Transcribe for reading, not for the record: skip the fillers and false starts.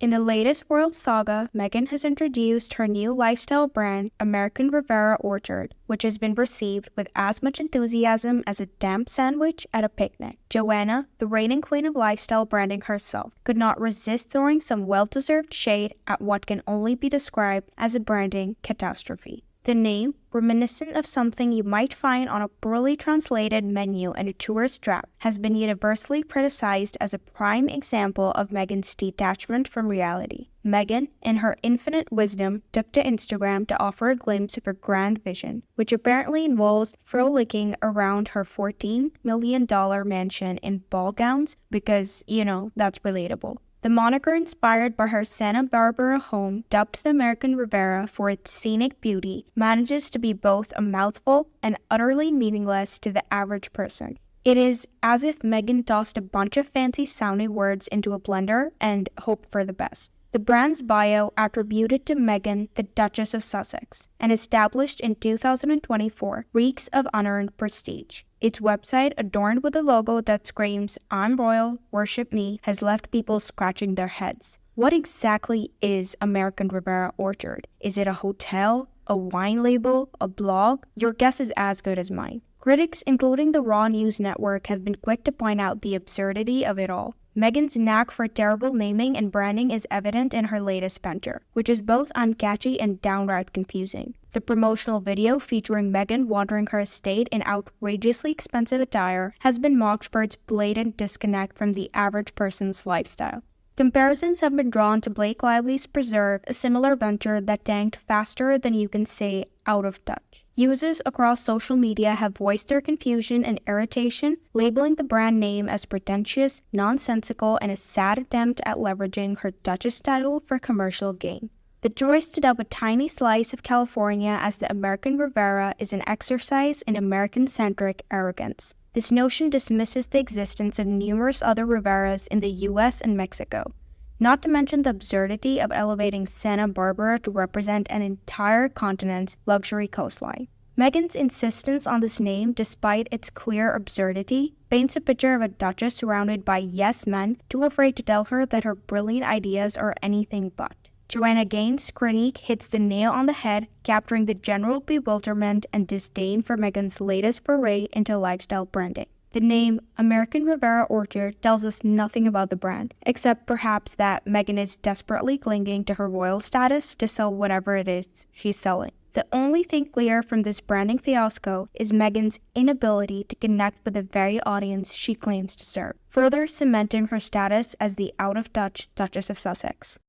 In the latest royal saga, Meghan has introduced her new lifestyle brand, American Riviera Orchard, which has been received with as much enthusiasm as a damp sandwich at a picnic. Joanna, the reigning queen of lifestyle branding herself, could not resist throwing some well-deserved shade at what can only be described as a branding catastrophe. The name, reminiscent of something you might find on a poorly translated menu in a tourist trap, has been universally criticized as a prime example of Meghan's detachment from reality. Meghan, in her infinite wisdom, took to Instagram to offer a glimpse of her grand vision, which apparently involves frolicking around her $14 million mansion in ball gowns because, that's relatable. The moniker, inspired by her Santa Barbara home, dubbed the American Riviera for its scenic beauty, manages to be both a mouthful and utterly meaningless to the average person. It is as if Meghan tossed a bunch of fancy-sounding words into a blender and hoped for the best. The brand's bio attributed to Meghan, the Duchess of Sussex, and established in 2024, reeks of unearned prestige. Its website, adorned with a logo that screams, "I'm royal, worship me," has left people scratching their heads. What exactly is American Riviera Orchard? Is it a hotel, a wine label, a blog? Your guess is as good as mine. Critics, including the Raw News Network, have been quick to point out the absurdity of it all. Meghan's knack for terrible naming and branding is evident in her latest venture, which is both uncatchy and downright confusing. The promotional video featuring Meghan wandering her estate in outrageously expensive attire has been mocked for its blatant disconnect from the average person's lifestyle. Comparisons have been drawn to Blake Lively's Preserve, a similar venture that tanked faster than you can say out of touch. Users across social media have voiced their confusion and irritation, labeling the brand name as pretentious, nonsensical, and a sad attempt at leveraging her Duchess title for commercial gain. The choice to dub a tiny slice of California as the American Riviera is an exercise in American-centric arrogance. This notion dismisses the existence of numerous other Rivieras in the US and Mexico, not to mention the absurdity of elevating Santa Barbara to represent an entire continent's luxury coastline. Meghan's insistence on this name, despite its clear absurdity, paints a picture of a duchess surrounded by yes men too afraid to tell her that her brilliant ideas are anything but. Joanna Gaines' critique hits the nail on the head, capturing the general bewilderment and disdain for Meghan's latest foray into lifestyle branding. The name American Riviera Orchard tells us nothing about the brand, except perhaps that Meghan is desperately clinging to her royal status to sell whatever it is she's selling. The only thing clear from this branding fiasco is Meghan's inability to connect with the very audience she claims to serve, further cementing her status as the out-of-touch Duchess of Sussex.